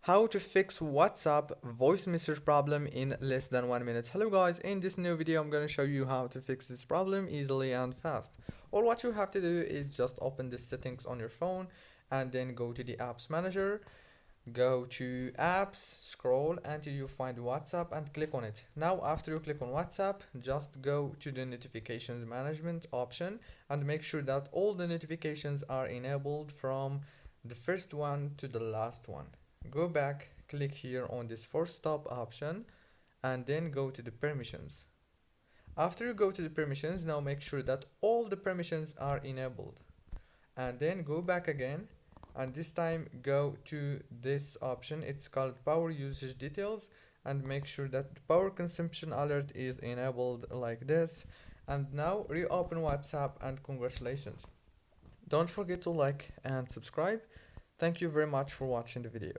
How to fix WhatsApp voice message problem in less than 1 minute. Hello guys, in this new video I'm going to show you how to fix this problem easily and fast. All what you have to do is just open the settings on your phone and then go to the apps manager, go to apps, scroll until you find WhatsApp and click on it. Now after you click on WhatsApp, just go to the notifications management option and make sure that all the notifications are enabled from the first one to the last one. Go back, click here on this force stop option and then go to the permissions. After you go to the permissions, now make sure that all the permissions are enabled and then go back again and this time go to this option. It's called power usage details and make sure that the power consumption alert is enabled like this, and now reopen WhatsApp and congratulations. Don't forget to like and subscribe. Thank you very much for watching the video.